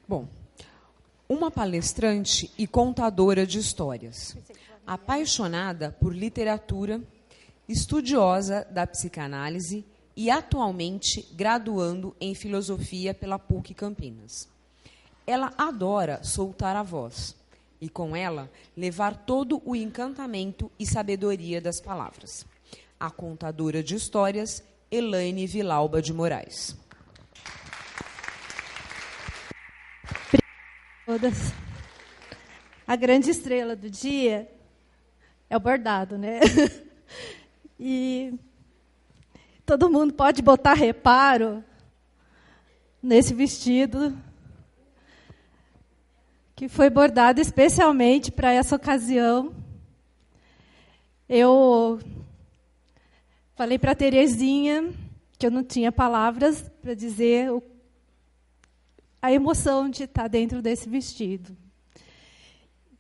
Bom, uma palestrante e contadora de histórias, apaixonada por literatura, estudiosa da psicanálise e atualmente graduando em filosofia pela PUC Campinas. Ela adora soltar a voz e, com ela, levar todo o encantamento e sabedoria das palavras. A contadora de histórias, Elaine Vilauba de Moraes. Todas. A grande estrela do dia é o bordado, né? E todo mundo pode botar reparo nesse vestido que foi bordado especialmente para essa ocasião. Eu falei para a Terezinha que eu não tinha palavras para dizer a emoção de estar dentro desse vestido.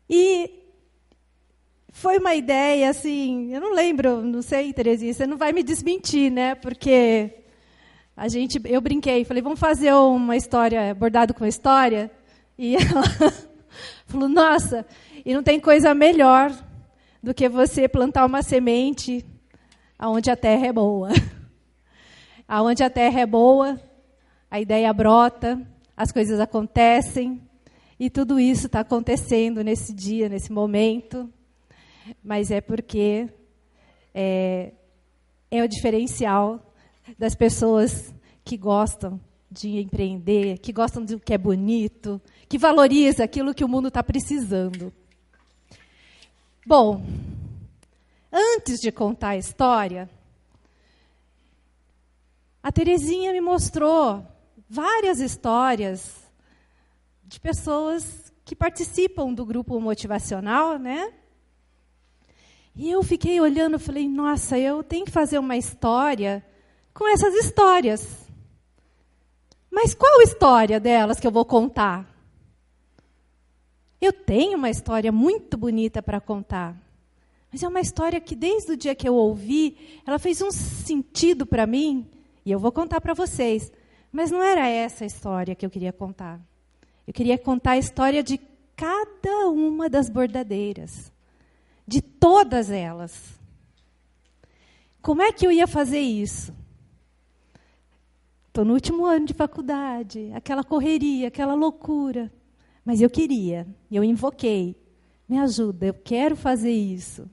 E foi uma ideia, assim, eu não lembro, não sei, Terezinha, você não vai me desmentir, né? Porque eu brinquei, falei, vamos fazer uma história, bordado com história? E ela falou, nossa, e não tem coisa melhor do que você plantar uma semente onde a terra é boa. Onde a terra é boa, a ideia brota, as coisas acontecem, e tudo isso está acontecendo nesse dia, nesse momento, mas é porque é o diferencial das pessoas que gostam de empreender, que gostam do que é bonito, que valoriza aquilo que o mundo está precisando. Bom, antes de contar a história, a Terezinha me mostrou várias histórias de pessoas que participam do grupo motivacional, né? E eu fiquei olhando e falei, nossa, eu tenho que fazer uma história com essas histórias. Mas qual história delas que eu vou contar? Eu tenho uma história muito bonita para contar. Mas é uma história que, desde o dia que eu ouvi, ela fez um sentido para mim, e eu vou contar para vocês. Mas não era essa a história que eu queria contar. Eu queria contar a história de cada uma das bordadeiras. De todas elas. Como é que eu ia fazer isso? Estou no último ano de faculdade, aquela correria, aquela loucura. Mas eu queria, eu invoquei. Me ajuda, eu quero fazer isso.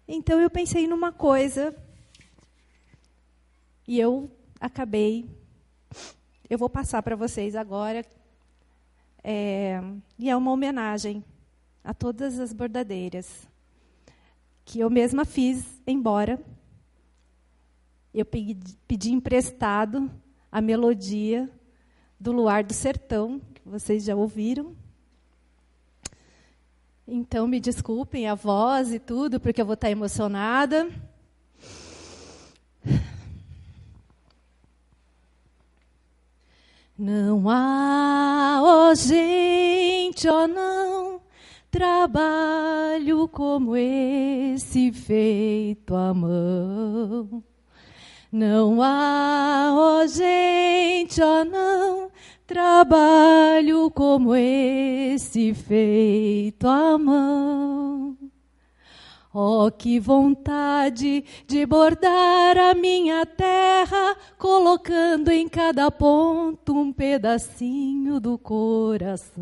Então eu pensei numa coisa e eu vou passar para vocês agora, e é uma homenagem a todas as bordadeiras, que eu mesma fiz, embora eu pedi emprestado a melodia do Luar do Sertão, que vocês já ouviram. Então, me desculpem a voz e tudo, porque eu vou estar emocionada. Não há, ó gente, ó não, trabalho como esse feito à mão. Não há, ó gente, ó não, trabalho como esse feito à mão. Oh, que vontade de bordar a minha terra, colocando em cada ponto um pedacinho do coração.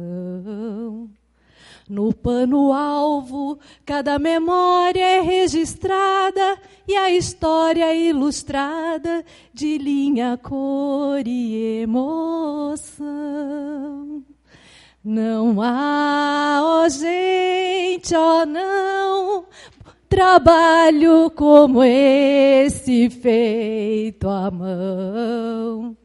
No pano alvo, cada memória é registrada e a história ilustrada de linha, cor e emoção. Não há, ó gente, ó não, trabalho como esse feito à mão.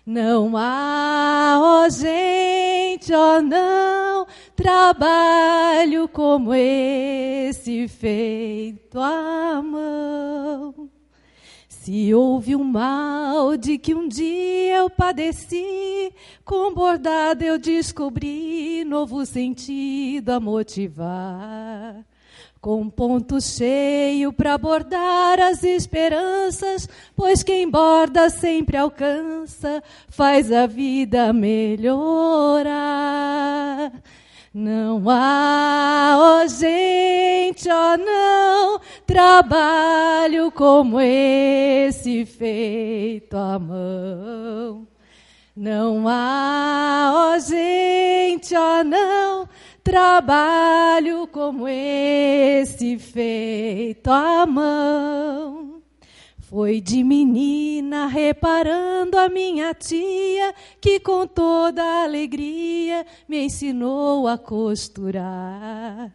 Não há, ó gente, ó não, trabalho como esse feito à mão. Se houve um mal de que um dia eu padeci, com bordado eu descobri novo sentido a motivar. com ponto cheio para bordar as esperanças, pois quem borda sempre alcança, faz a vida melhorar. Não há, ó gente, ó não, trabalho como esse feito à mão. Não há, ó gente, ó não, trabalho como esse feito à mão. Foi de menina reparando a minha tia, que com toda alegria me ensinou a costurar.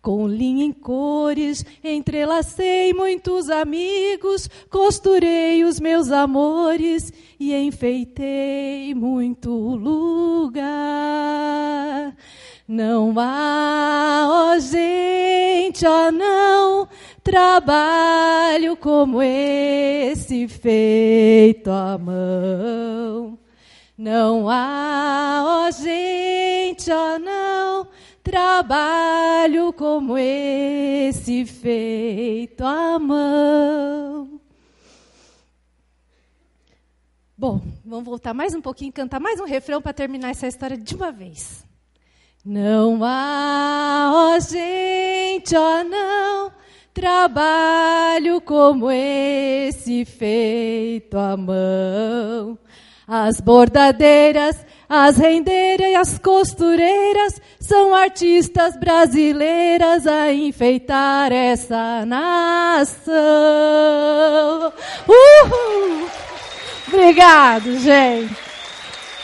Com linha em cores, entrelacei muitos amigos, costurei os meus amores e enfeitei muito lugar. Não há, ó gente, ó não, trabalho como esse feito à mão. Não há, ó gente, ó não, trabalho como esse feito à mão. Bom, vamos voltar mais um pouquinho, cantar mais um refrão para terminar essa história de uma vez. Não há, ó gente, ó não, trabalho como esse feito à mão. As bordadeiras, as rendeiras e as costureiras são artistas brasileiras a enfeitar essa nação. Uhul! Obrigado, gente.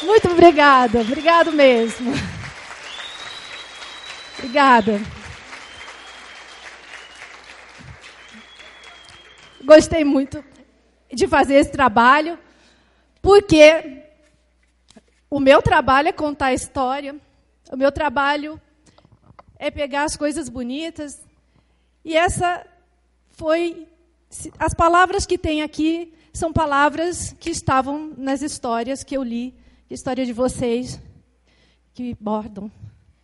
Muito obrigada. Obrigado mesmo. Obrigada. Gostei muito de fazer esse trabalho, porque o meu trabalho é contar a história, o meu trabalho é pegar as coisas bonitas, e essa foi... As palavras que tem aqui são palavras que estavam nas histórias que eu li, a história de vocês, que bordam,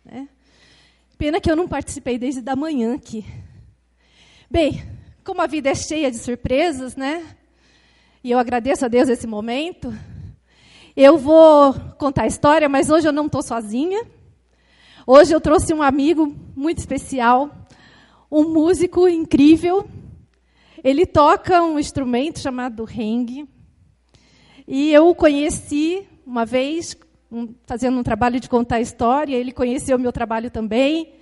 né? Pena que eu não participei desde da manhã aqui. Bem, como a vida é cheia de surpresas, né? E eu agradeço a Deus esse momento. Eu vou contar a história, mas hoje eu não estou sozinha. Hoje eu trouxe um amigo muito especial, um músico incrível. Ele toca um instrumento chamado rengue. E eu o conheci uma vez, fazendo um trabalho de contar a história. Ele conheceu o meu trabalho também.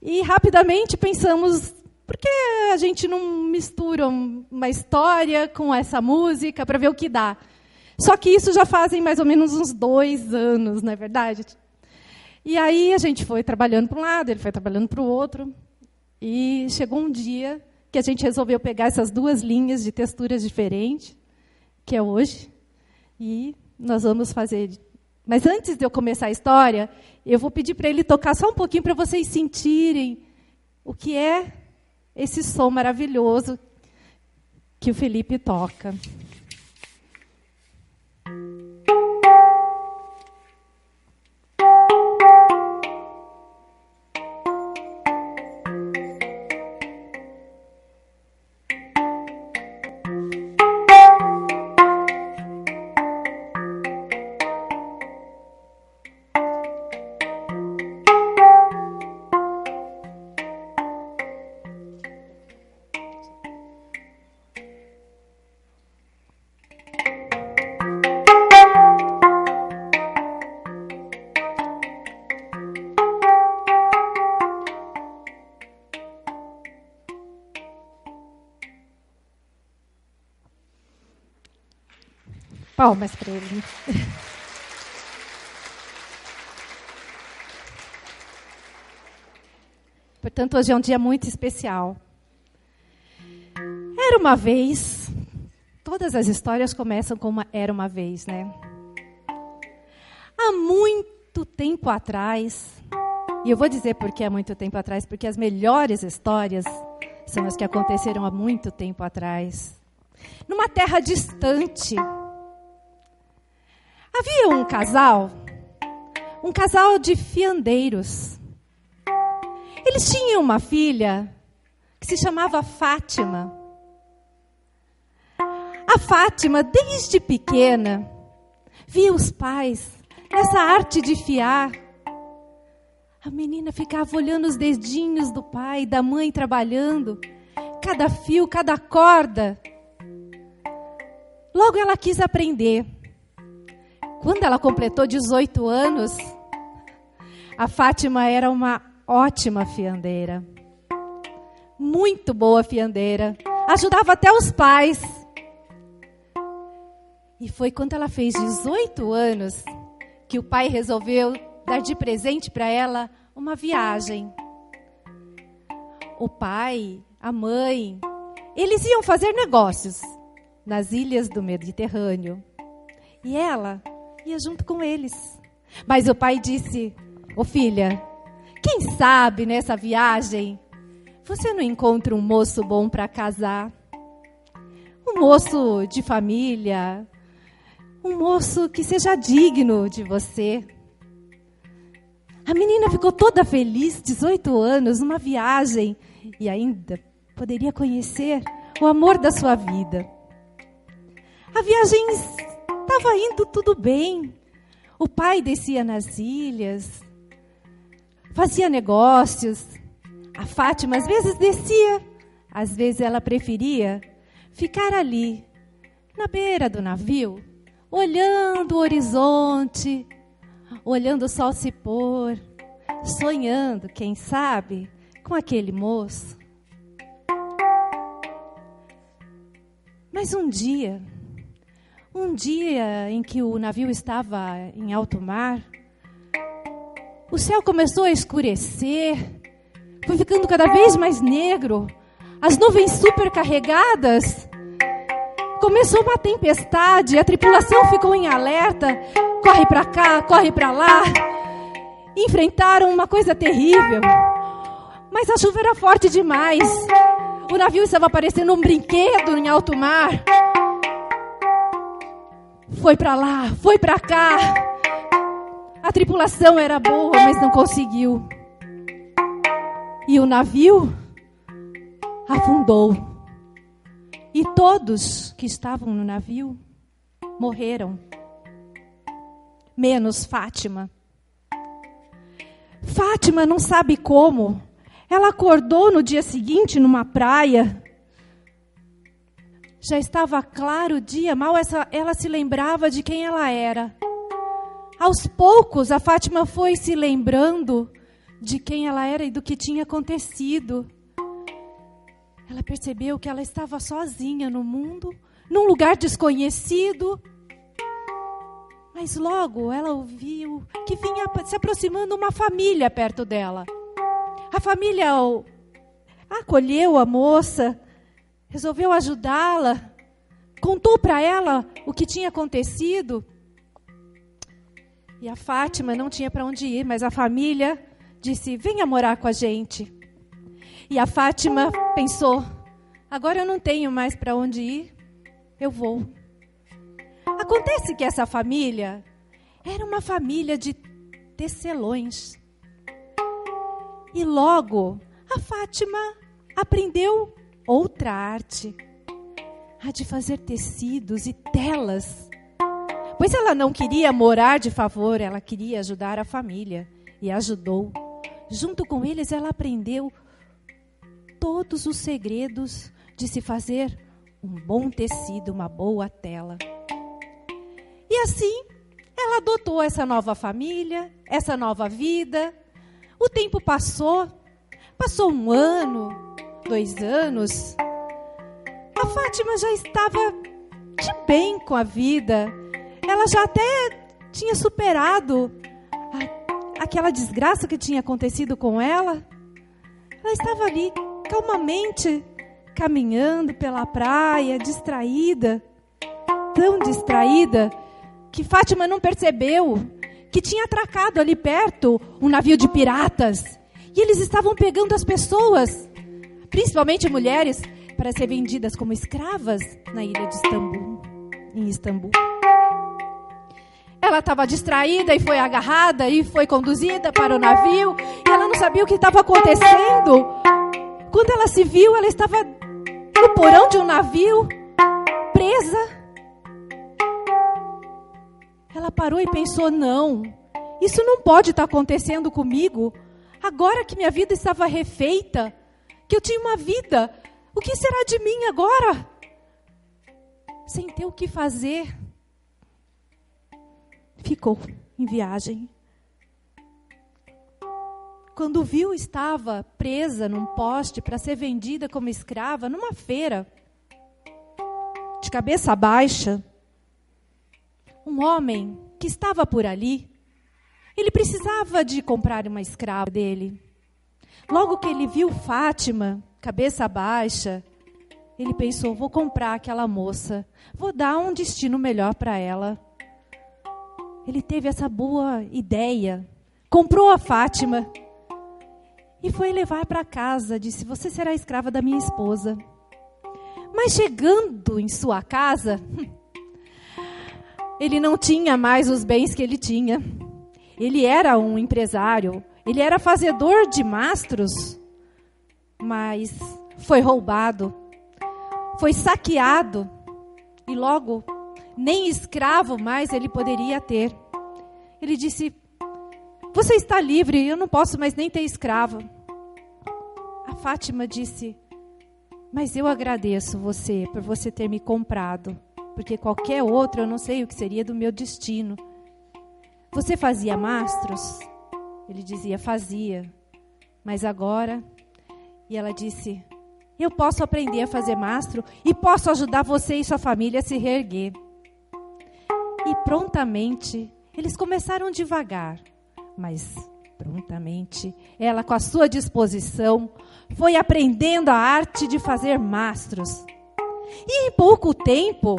E rapidamente pensamos, por que a gente não mistura uma história com essa música para ver o que dá? Só que isso já fazem mais ou menos uns 2 anos, não é verdade? E aí a gente foi trabalhando para um lado, ele foi trabalhando para o outro. E chegou um dia que a gente resolveu pegar essas 2 linhas de texturas diferentes, que é hoje, e nós vamos fazer. Mas antes de eu começar a história, eu vou pedir para ele tocar só um pouquinho para vocês sentirem o que é esse som maravilhoso que o Felipe toca. Palmas para ele. Portanto, hoje é um dia muito especial. Era uma vez, todas as histórias começam com era uma vez, né? Há muito tempo atrás, e eu vou dizer por que há muito tempo atrás, porque as melhores histórias são as que aconteceram há muito tempo atrás. Numa terra distante, havia um casal de fiandeiros. Eles tinham uma filha que se chamava Fátima. A Fátima, desde pequena, via os pais nessa arte de fiar. A menina ficava olhando os dedinhos do pai e da mãe trabalhando, cada fio, cada corda. Logo ela quis aprender. Quando ela completou 18 anos, a Fátima era uma ótima fiandeira. Muito boa fiandeira. Ajudava até os pais. E foi quando ela fez 18 anos que o pai resolveu dar de presente para ela uma viagem. O pai, a mãe, eles iam fazer negócios nas ilhas do Mediterrâneo. E ela ia junto com eles. Mas o pai disse: "Ô filha, quem sabe nessa viagem você não encontra um moço bom para casar? Um moço de família, um moço que seja digno de você." A menina ficou toda feliz, 18 anos, numa viagem, e ainda poderia conhecer o amor da sua vida. A viagem estava indo tudo bem. O pai descia nas ilhas, fazia negócios. A Fátima às vezes descia, às vezes ela preferia ficar ali, na beira do navio, olhando o horizonte, olhando o sol se pôr, sonhando, quem sabe, com aquele moço. Mas um dia em que o navio estava em alto mar, o céu começou a escurecer, foi ficando cada vez mais negro, as nuvens supercarregadas. Começou uma tempestade, a tripulação ficou em alerta, corre para cá, corre para lá. Enfrentaram uma coisa terrível, mas a chuva era forte demais. O navio estava parecendo um brinquedo em alto mar. Foi para lá, foi para cá. A tripulação era boa, mas não conseguiu. E o navio afundou. E todos que estavam no navio morreram. Menos Fátima. Fátima não sabe como. Ela acordou no dia seguinte numa praia. Já estava claro o dia, mal ela se lembrava de quem ela era. Aos poucos, a Fátima foi se lembrando de quem ela era e do que tinha acontecido. Ela percebeu que ela estava sozinha no mundo, num lugar desconhecido. Mas logo ela ouviu que vinha se aproximando uma família perto dela. A família acolheu a moça, resolveu ajudá-la, contou para ela o que tinha acontecido. E a Fátima não tinha para onde ir, mas a família disse: "Venha morar com a gente." E a Fátima pensou: "Agora eu não tenho mais para onde ir, eu vou." Acontece que essa família era uma família de tecelões. E logo a Fátima aprendeu outra arte, a de fazer tecidos e telas. Pois ela não queria morar de favor, ela queria ajudar a família. E ajudou. Junto com eles ela aprendeu todos os segredos de se fazer um bom tecido, uma boa tela. E assim, ela adotou essa nova família, essa nova vida. O tempo passou 1 ano, 2 anos. A Fátima já estava de bem com a vida. Ela já até tinha superado aquela desgraça que tinha acontecido com ela. Ela estava ali calmamente caminhando pela praia, distraída, tão distraída que Fátima não percebeu que tinha atracado ali perto um navio de piratas. E eles estavam pegando as pessoas, principalmente mulheres, para ser vendidas como escravas na ilha de Istambul, em Istambul. Ela estava distraída e foi agarrada e foi conduzida para o navio. E ela não sabia o que estava acontecendo. Quando ela se viu, ela estava no porão de um navio, presa. Ela parou e pensou, não, isso não pode estar acontecendo comigo. Agora que minha vida estava refeita, que eu tinha uma vida, o que será de mim agora? Sem ter o que fazer, ficou em viagem. Quando viu, estava presa num poste para ser vendida como escrava numa feira, de cabeça baixa. Um homem que estava por ali, ele precisava de comprar uma escrava dele. Logo que ele viu Fátima, cabeça baixa, ele pensou, vou comprar aquela moça, vou dar um destino melhor para ela. Ele teve essa boa ideia, comprou a Fátima e foi levar para casa, disse, você será escrava da minha esposa. Mas chegando em sua casa, ele não tinha mais os bens que ele tinha. Ele era um empresário, ele era fazedor de mastros, mas foi roubado, foi saqueado e logo nem escravo mais ele poderia ter. Ele disse, você está livre, eu não posso mais nem ter escravo. A Fátima disse, mas eu agradeço você por você ter me comprado, porque qualquer outro eu não sei o que seria do meu destino. Você fazia mastros? Ele dizia, fazia, mas agora... E ela disse, eu posso aprender a fazer mastro e posso ajudar você e sua família a se reerguer. E prontamente, eles começaram devagar, mas prontamente, ela com a sua disposição, foi aprendendo a arte de fazer mastros. E em pouco tempo,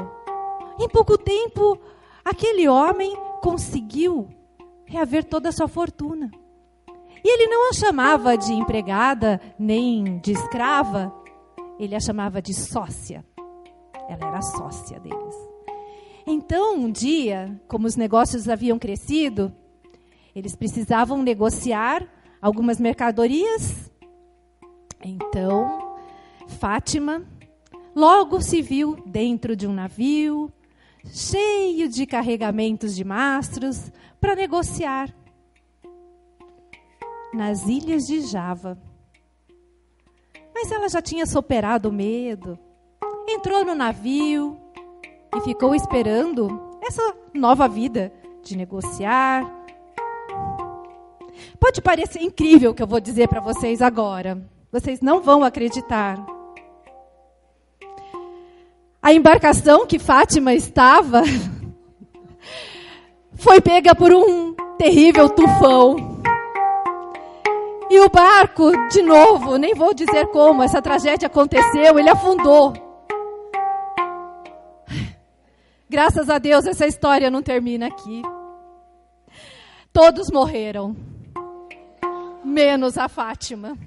aquele homem conseguiu reaver toda a sua fortuna. E ele não a chamava de empregada, nem de escrava, ele a chamava de sócia. Ela era sócia deles. Então, um dia, como os negócios haviam crescido, eles precisavam negociar algumas mercadorias. Então, Fátima logo se viu dentro de um navio, cheio de carregamentos de mastros, para negociar nas ilhas de Java. Mas ela já tinha superado o medo, entrou no navio e ficou esperando essa nova vida de negociar. Pode parecer incrível o que eu vou dizer para vocês agora. Vocês não vão acreditar. A embarcação que Fátima estava foi pega por um terrível tufão. E o barco, de novo, nem vou dizer como essa tragédia aconteceu, ele afundou. Graças a Deus essa história não termina aqui. Todos morreram, menos a Fátima.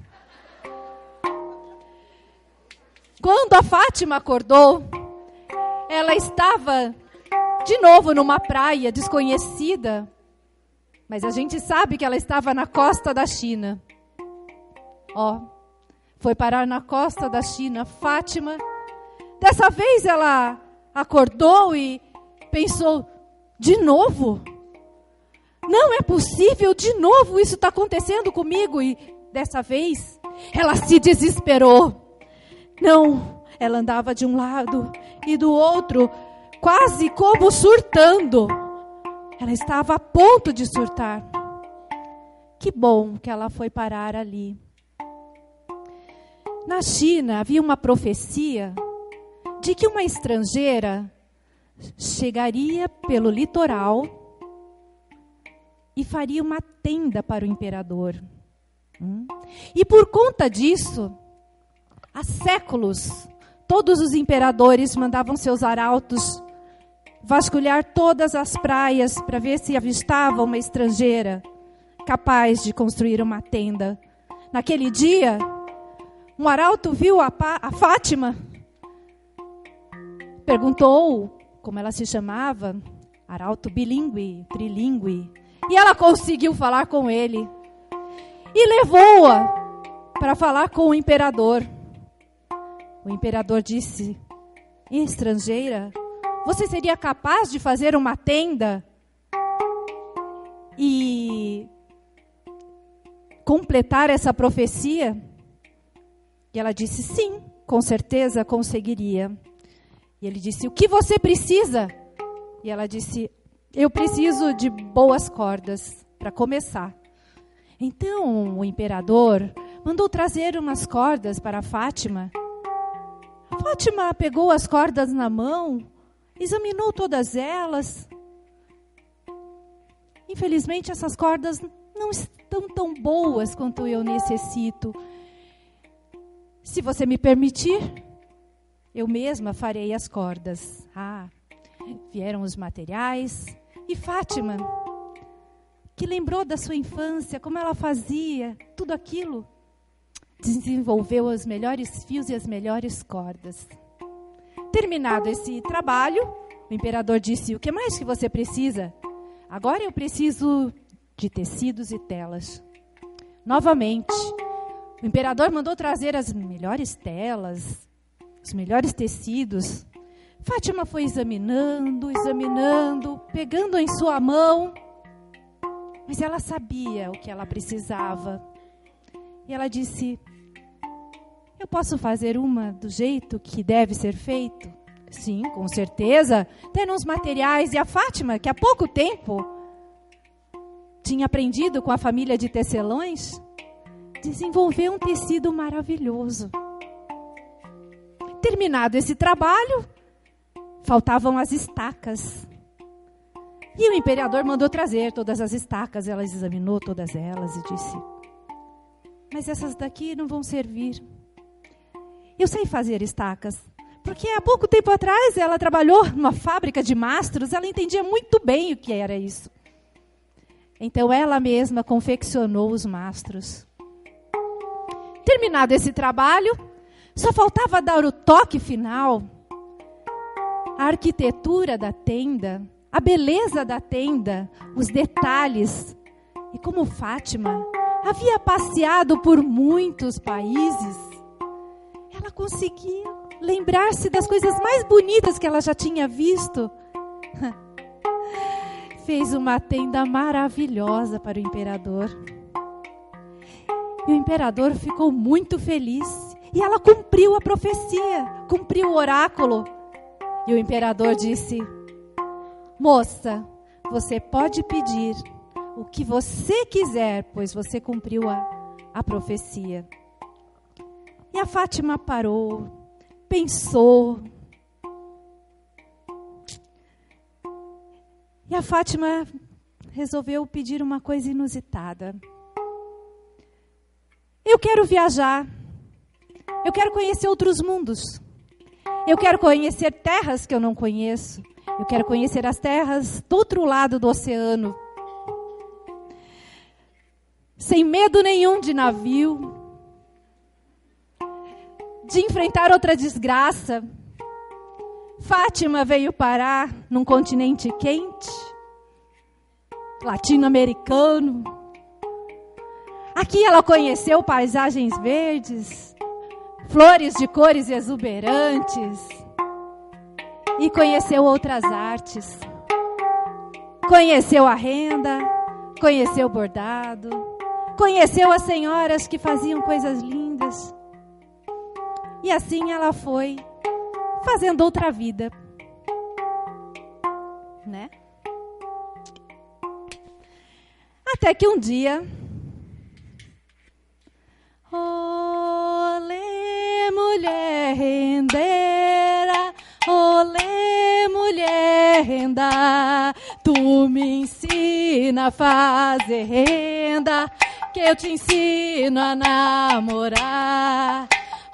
Quando a Fátima acordou, ela estava de novo numa praia desconhecida, mas a gente sabe que ela estava na costa da China. Foi parar na costa da China, Fátima. Dessa vez ela acordou e pensou, de novo? Não é possível, de novo isso está acontecendo comigo. E dessa vez ela se desesperou. Não, ela andava de um lado e do outro, quase como surtando. Ela estava a ponto de surtar. Que bom que ela foi parar ali. Na China havia uma profecia de que uma estrangeira chegaria pelo litoral e faria uma tenda para o imperador. E por conta disso, há séculos, todos os imperadores mandavam seus arautos vasculhar todas as praias para ver se avistavam uma estrangeira capaz de construir uma tenda. Naquele dia, um arauto viu a Fátima, perguntou como ela se chamava, arauto bilíngue, trilingue, e ela conseguiu falar com ele. E levou-a para falar com o imperador. O imperador disse: estrangeira, você seria capaz de fazer uma tenda e completar essa profecia? E ela disse: sim, com certeza conseguiria. E ele disse: o que você precisa? E ela disse: eu preciso de boas cordas para começar. Então o imperador mandou trazer umas cordas para Fátima. A Fátima pegou as cordas na mão, examinou todas elas. Infelizmente, essas cordas não estão tão boas quanto eu necessito. Se você me permitir, eu mesma farei as cordas. Vieram os materiais. E Fátima, que lembrou da sua infância, como ela fazia tudo aquilo, desenvolveu os melhores fios e as melhores cordas. Terminado esse trabalho, o imperador disse: o que mais que você precisa? Agora eu preciso de tecidos e telas. Novamente, o imperador mandou trazer as melhores telas, os melhores tecidos. Fátima foi examinando, pegando em sua mão, mas ela sabia o que ela precisava. E ela disse: eu posso fazer uma do jeito que deve ser feito? Sim, com certeza. Tem uns materiais. E a Fátima, que há pouco tempo tinha aprendido com a família de tecelões, desenvolveu um tecido maravilhoso. Terminado esse trabalho, faltavam as estacas. E o imperador mandou trazer todas as estacas. Ela examinou todas elas e disse: mas essas daqui não vão servir. Eu sei fazer estacas, porque há pouco tempo atrás ela trabalhou numa fábrica de mastros, ela entendia muito bem o que era isso. Então ela mesma confeccionou os mastros. Terminado esse trabalho, só faltava dar o toque final. A arquitetura da tenda, a beleza da tenda, os detalhes. E como Fátima havia passeado por muitos países, ela conseguia lembrar-se das coisas mais bonitas que ela já tinha visto. Fez uma tenda maravilhosa para o imperador. E o imperador ficou muito feliz. E ela cumpriu a profecia, cumpriu o oráculo. E o imperador disse: moça, você pode pedir o que você quiser, pois você cumpriu a profecia. E a Fátima parou, pensou. E a Fátima resolveu pedir uma coisa inusitada. Eu quero viajar. Eu quero conhecer outros mundos. Eu quero conhecer terras que eu não conheço. Eu quero conhecer as terras do outro lado do oceano. Sem medo nenhum de navio, de enfrentar outra desgraça. Fátima veio parar num continente quente, latino-americano. Aqui ela conheceu paisagens verdes, flores de cores exuberantes, e conheceu outras artes. Conheceu a renda, conheceu o bordado, conheceu as senhoras que faziam coisas lindas. E assim ela foi fazendo outra vida, né? Até que um dia, olê, mulher rendeira, olê, mulher renda, tu me ensina a fazer renda, que eu te ensino a namorar.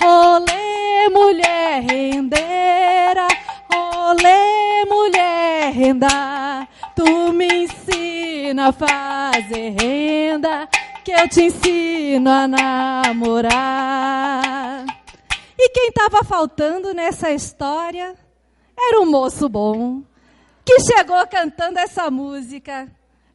Olê, mulher rendeira, olê, mulher renda, tu me ensina a fazer renda, que eu te ensino a namorar. E quem estava faltando nessa história era um moço bom, que chegou cantando essa música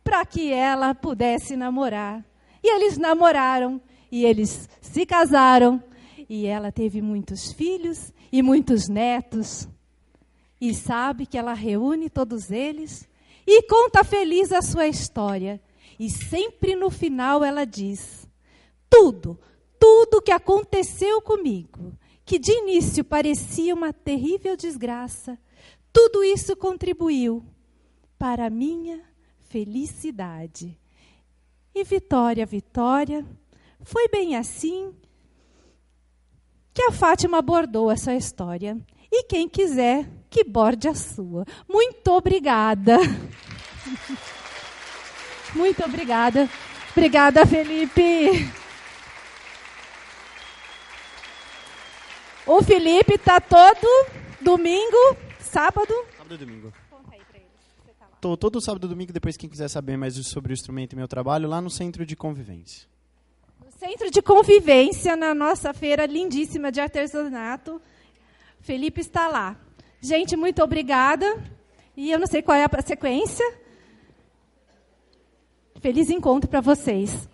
para que ela pudesse namorar. E eles namoraram. e eles se casaram, e ela teve muitos filhos e muitos netos. E sabe que ela reúne todos eles e conta feliz a sua história. E sempre no final ela diz: tudo que aconteceu comigo, que de início parecia uma terrível desgraça, tudo isso contribuiu para a minha felicidade. E Vitória, foi bem assim que a Fátima abordou essa história. E quem quiser, que borde a sua. Muito obrigada. Muito obrigada. Obrigada, Felipe. O Felipe está todo domingo, sábado. Sábado e domingo. Conta aí para eles. Você tá lá. Tô todo sábado e domingo, depois quem quiser saber mais sobre o instrumento e meu trabalho, lá no Centro de Convivência. No Centro de Convivência, na nossa feira lindíssima de artesanato, Felipe está lá. Gente, muito obrigada. E eu não sei qual é a sequência. Feliz encontro para vocês.